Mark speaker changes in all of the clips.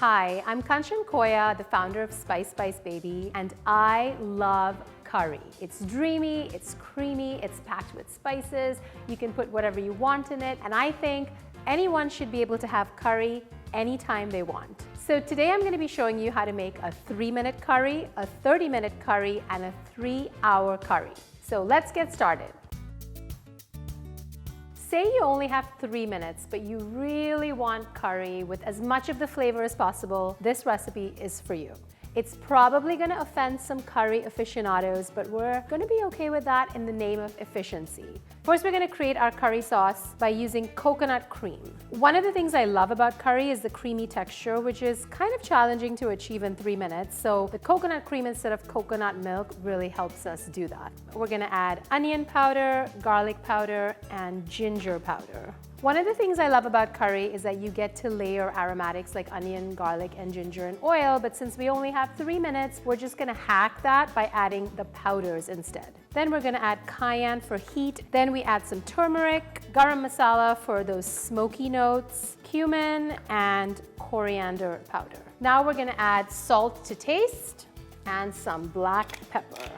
Speaker 1: Hi, I'm Kanchan, the founder of Spice Baby, and I love curry. It's dreamy, it's creamy, it's packed with spices. You can put whatever you want in it, and I think anyone should be able to have curry anytime they want. So today I'm going to be showing you how to make a 3-minute curry, a 30-minute curry, and a 3-hour curry. So let's get started. Say you only have 3 minutes, but you really want curry with as much of the flavor as possible, this recipe is for you. It's probably going to offend some curry aficionados, but we're going to be okay with that in the name of efficiency. First, we're going to create our curry sauce by using coconut cream. One of the things I love about curry is the creamy texture, which is kind of challenging to achieve in 3 minutes. So the coconut cream instead of coconut milk really helps us do that. We're going to add onion powder, garlic powder, and ginger powder. One of the things I love about curry is that you get to layer aromatics like onion, garlic, and ginger and oil, but since we only have 3 minutes, we're just gonna hack that by adding the powders instead. Then we're gonna add cayenne for heat. Then we add some turmeric, garam masala for those smoky notes, cumin, and coriander powder. Now we're gonna add salt to taste and some black pepper.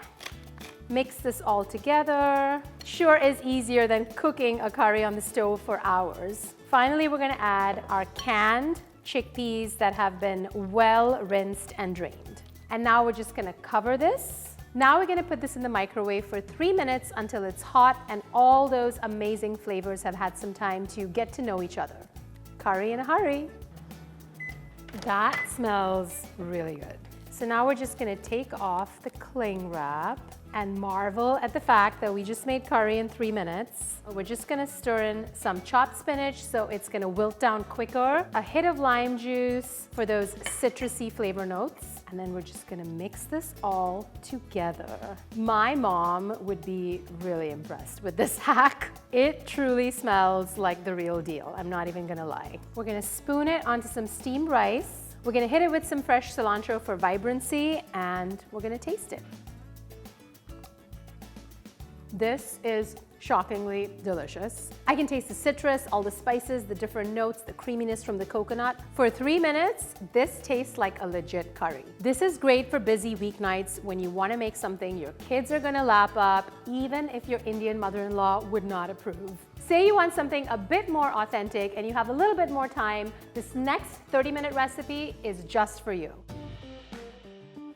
Speaker 1: Mix this all together. Sure is easier than cooking a curry on the stove for hours. Finally, we're gonna add our canned chickpeas that have been well rinsed and drained. And now we're just gonna cover this. Now we're gonna put this in the microwave for 3 minutes until it's hot and all those amazing flavors have had some time to get to know each other. Curry in a hurry. That smells really good. So now we're just gonna take off the cling wrap and marvel at the fact that we just made curry in 3 minutes. We're just gonna stir in some chopped spinach so it's gonna wilt down quicker, a hit of lime juice for those citrusy flavor notes, and then we're just gonna mix this all together. My mom would be really impressed with this hack. It truly smells like the real deal, I'm not even gonna lie. We're gonna spoon it onto some steamed rice. We're gonna hit it with some fresh cilantro for vibrancy, and we're gonna taste it. This is shockingly delicious. I can taste the citrus, all the spices, the different notes, the creaminess from the coconut. For 3 minutes, this tastes like a legit curry. This is great for busy weeknights when you want to make something your kids are gonna lap up, even if your Indian mother-in-law would not approve. Say you want something a bit more authentic and you have a little bit more time, this next 30-minute recipe is just for you.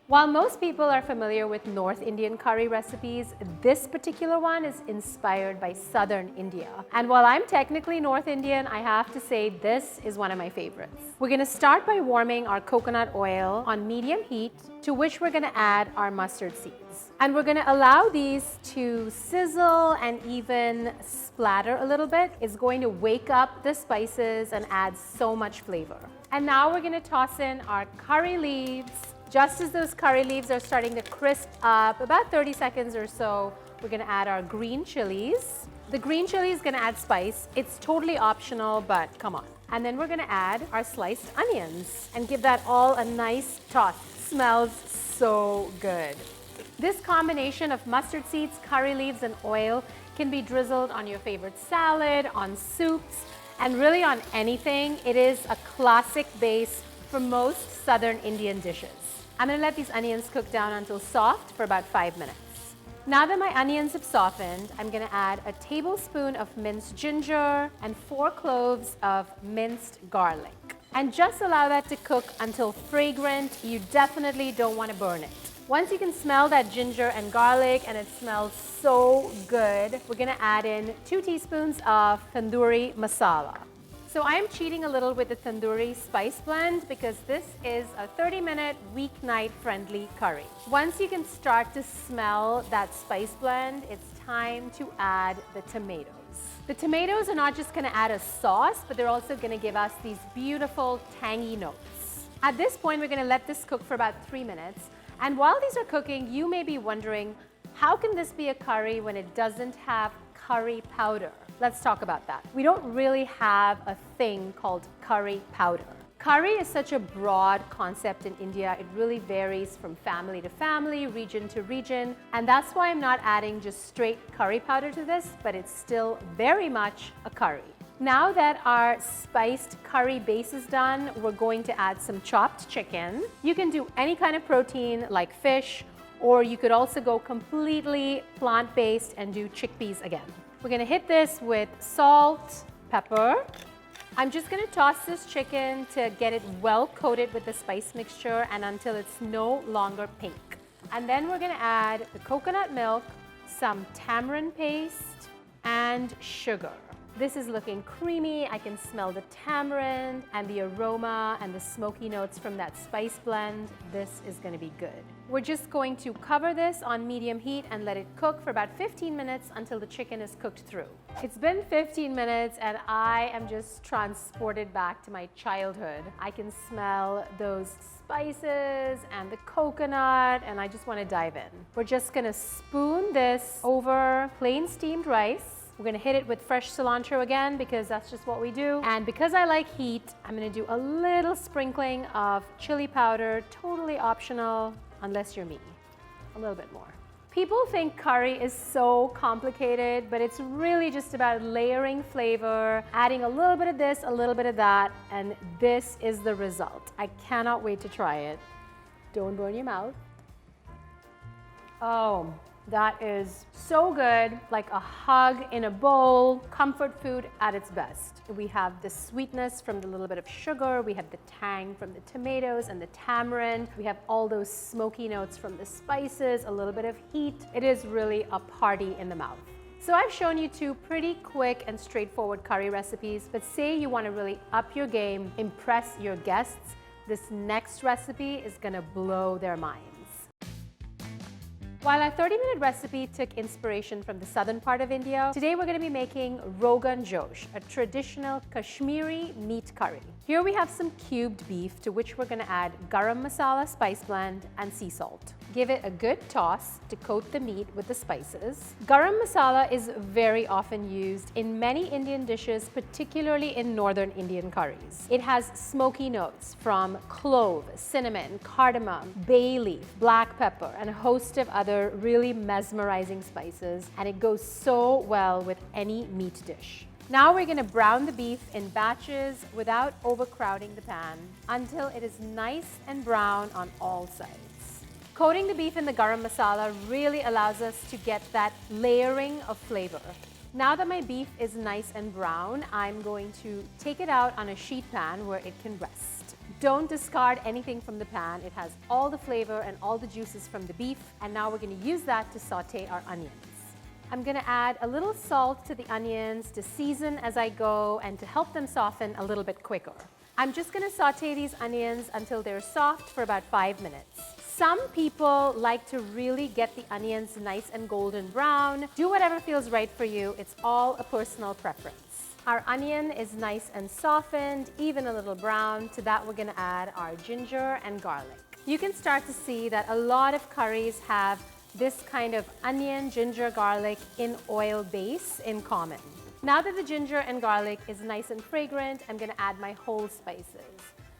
Speaker 1: While most people are familiar with North Indian curry recipes, this particular one is inspired by Southern India. And while I'm technically North Indian, I have to say this is one of my favorites. We're gonna start by warming our coconut oil on medium heat, to which we're gonna add our mustard seeds. And we're gonna allow these to sizzle and even splatter a little bit. It's going to wake up the spices and add so much flavor. And now we're gonna toss in our curry leaves. Just as those curry leaves are starting to crisp up, about 30 seconds or so, we're gonna add our green chilies. The green chili is gonna add spice. It's totally optional, but come on. And then we're gonna add our sliced onions and give that all a nice toss. Smells so good. This combination of mustard seeds, curry leaves, and oil can be drizzled on your favorite salad, on soups, and really on anything. It is a classic base for most Southern Indian dishes. I'm gonna let these onions cook down until soft for about 5 minutes. Now that my onions have softened, I'm gonna add a tablespoon of minced ginger and 4 cloves of minced garlic. And just allow that to cook until fragrant. You definitely don't wanna burn it. Once you can smell that ginger and garlic and it smells so good, we're gonna add in 2 teaspoons of tandoori masala. So I'm cheating a little with the tandoori spice blend because this is a 30-minute weeknight friendly curry. Once you can start to smell that spice blend, it's time to add the tomatoes. The tomatoes are not just gonna add a sauce, but they're also gonna give us these beautiful tangy notes. At this point, we're gonna let this cook for about 3 minutes. And while these are cooking, you may be wondering, how can this be a curry when it doesn't have curry powder? Let's talk about that. We don't really have a thing called curry powder. Curry is such a broad concept in India. It really varies from family to family, region to region, and that's why I'm not adding just straight curry powder to this, but it's still very much a curry. Now that our spiced curry base is done, we're going to add some chopped chicken. You can do any kind of protein like fish, or you could also go completely plant-based and do chickpeas again. We're gonna hit this with salt, pepper. I'm just gonna toss this chicken to get it well coated with the spice mixture and until it's no longer pink. And then we're gonna add the coconut milk, some tamarind paste, and sugar. This is looking creamy. I can smell the tamarind and the aroma and the smoky notes from that spice blend. This is going to be good. We're just going to cover this on medium heat and let it cook for about 15 minutes until the chicken is cooked through. It's been 15 minutes and I am just transported back to my childhood. I can smell those spices and the coconut and I just want to dive in. We're just going to spoon this over plain steamed rice. We're gonna hit it with fresh cilantro again because that's just what we do. And because I like heat, I'm gonna do a little sprinkling of chili powder, totally optional, unless you're me. A little bit more. People think curry is so complicated, but it's really just about layering flavor, adding a little bit of this, a little bit of that, and this is the result. I cannot wait to try it. Don't burn your mouth. Oh. That is so good, like a hug in a bowl, comfort food at its best. We have the sweetness from the little bit of sugar, we have the tang from the tomatoes and the tamarind, we have all those smoky notes from the spices, a little bit of heat. It is really a party in the mouth. So I've shown you two pretty quick and straightforward curry recipes, but say you want to really up your game, impress your guests, this next recipe is gonna blow their minds. While our 30-minute recipe took inspiration from the southern part of India, today we're going to be making Rogan Josh, a traditional Kashmiri meat curry. Here we have some cubed beef to which we're going to add garam masala spice blend and sea salt. Give it a good toss to coat the meat with the spices. Garam masala is very often used in many Indian dishes, particularly in northern Indian curries. It has smoky notes from clove, cinnamon, cardamom, bay leaf, black pepper, and a host of other really mesmerizing spices, and it goes so well with any meat dish. Now we're going to brown the beef in batches without overcrowding the pan until it is nice and brown on all sides. Coating the beef in the garam masala really allows us to get that layering of flavor. Now that my beef is nice and brown, I'm going to take it out on a sheet pan where it can rest. Don't discard anything from the pan. It has all the flavor and all the juices from the beef, and now we're going to use that to saute our onions. I'm going to add a little salt to the onions to season as I go and to help them soften a little bit quicker. I'm just going to saute these onions until they're soft for about 5 minutes. Some people like to really get the onions nice and golden brown. Do whatever feels right for you. It's all a personal preference. Our onion is nice and softened, even a little brown. To that, we're going to add our ginger and garlic. You can start to see that a lot of curries have this kind of onion, ginger, garlic in oil base in common. Now that the ginger and garlic is nice and fragrant, I'm going to add my whole spices.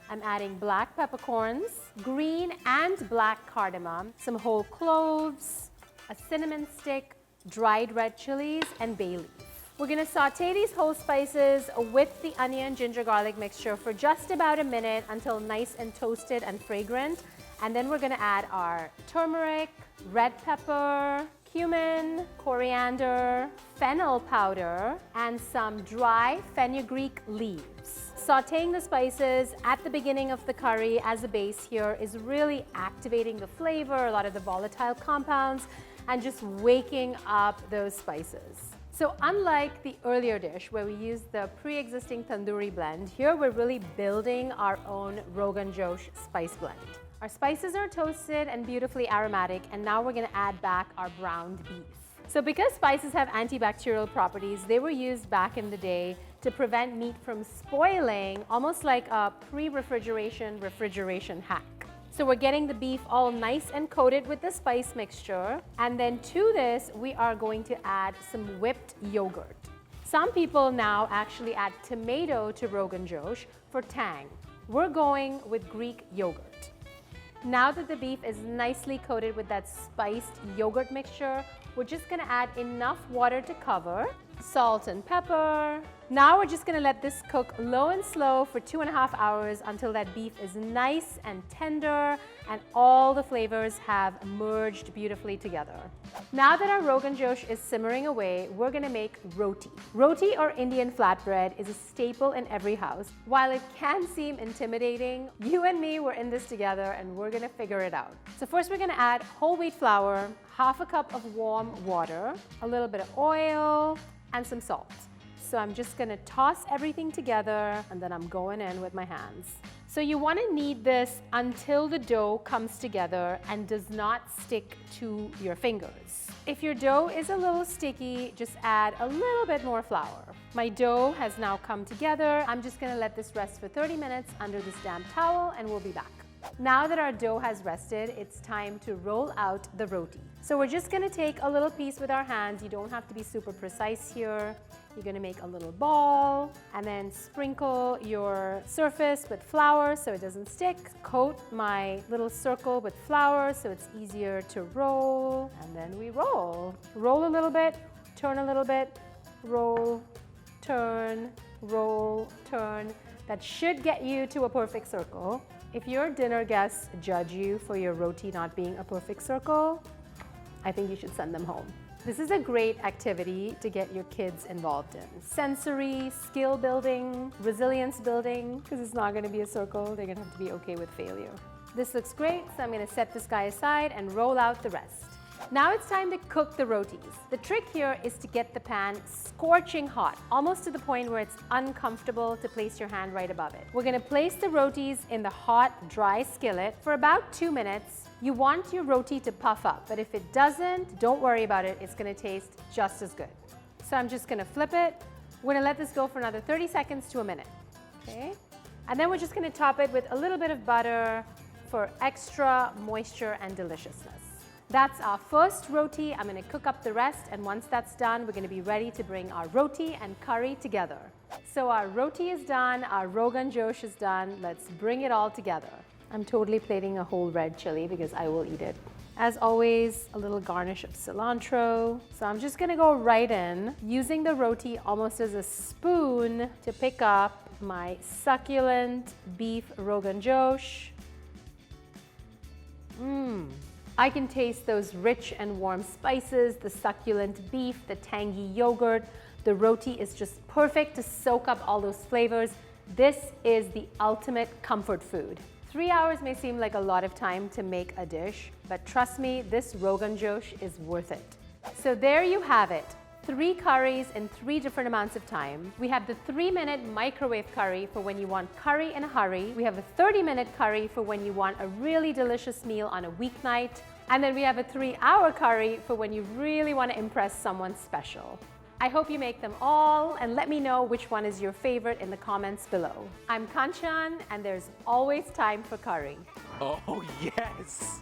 Speaker 1: I'm adding black peppercorns, green and black cardamom, some whole cloves, a cinnamon stick, dried red chilies, and bay leaf. We're going to saute these whole spices with the onion, ginger, garlic mixture for just about a minute until nice and toasted and fragrant. And then we're going to add our turmeric, red pepper, cumin, coriander, fennel powder, and some dry fenugreek leaves. Sauteing the spices at the beginning of the curry as a base here is really activating the flavor, a lot of the volatile compounds, and just waking up those spices. So unlike the earlier dish where we used the pre-existing tandoori blend, here we're really building our own Rogan Josh spice blend. Our spices are toasted and beautifully aromatic, and now we're going to add back our browned beef. So because spices have antibacterial properties, they were used back in the day to prevent meat from spoiling, almost like a refrigeration hack. So we're getting the beef all nice and coated with the spice mixture, and then to this we are going to add some whipped yogurt. Some people now actually add tomato to Rogan Josh for tang. We're going with Greek yogurt. Now that the beef is nicely coated with that spiced yogurt mixture, we're just going to add enough water to cover salt and pepper. Now we're just gonna let this cook low and slow for 2.5 hours until that beef is nice and tender and all the flavors have merged beautifully together. Now that our Rogan Josh is simmering away, we're gonna make roti. Roti or Indian flatbread is a staple in every house. While it can seem intimidating, you and me, we're in this together and we're gonna figure it out. So first we're gonna add whole wheat flour, half a cup of warm water, a little bit of oil, and some salt. So I'm just gonna toss everything together and then I'm going in with my hands. So you wanna knead this until the dough comes together and does not stick to your fingers. If your dough is a little sticky, just add a little bit more flour. My dough has now come together. I'm just gonna let this rest for 30 minutes under this damp towel and we'll be back. Now that our dough has rested, it's time to roll out the roti. So we're just gonna take a little piece with our hands. You don't have to be super precise here. You're gonna make a little ball and then sprinkle your surface with flour so it doesn't stick. Coat my little circle with flour so it's easier to roll. And then we roll. Roll a little bit, turn a little bit, roll, turn, roll, turn. That should get you to a perfect circle. If your dinner guests judge you for your roti not being a perfect circle, I think you should send them home. This is a great activity to get your kids involved in. Sensory, skill building, resilience building, because it's not going to be a circle. They're going to have to be okay with failure. This looks great, so I'm going to set this guy aside and roll out the rest. Now it's time to cook the rotis. The trick here is to get the pan scorching hot, almost to the point where it's uncomfortable to place your hand right above it. We're gonna place the rotis in the hot, dry skillet for about 2 minutes. You want your roti to puff up, but if it doesn't, don't worry about it. It's gonna taste just as good. So I'm just gonna flip it. We're gonna let this go for another 30 seconds to a minute, okay? And then we're just gonna top it with a little bit of butter for extra moisture and deliciousness. That's our first roti. I'm gonna cook up the rest, and once that's done, we're gonna be ready to bring our roti and curry together. So our roti is done, our Rogan Josh is done. Let's bring it all together. I'm totally plating a whole red chili because I will eat it. As always, a little garnish of cilantro. So I'm just gonna go right in, using the roti almost as a spoon to pick up my succulent beef Rogan Josh. I can taste those rich and warm spices, the succulent beef, the tangy yogurt. The roti is just perfect to soak up all those flavors. This is the ultimate comfort food. 3 hours may seem like a lot of time to make a dish, but trust me, this Rogan Josh is worth it. So there you have it. 3 curries in 3 different amounts of time. We have the 3-minute microwave curry for when you want curry in a hurry. We have a 30-minute curry for when you want a really delicious meal on a weeknight. And then we have a 3-hour curry for when you really want to impress someone special. I hope you make them all and let me know which one is your favorite in the comments below. I'm Kanchan and there's always time for curry.
Speaker 2: Oh, yes!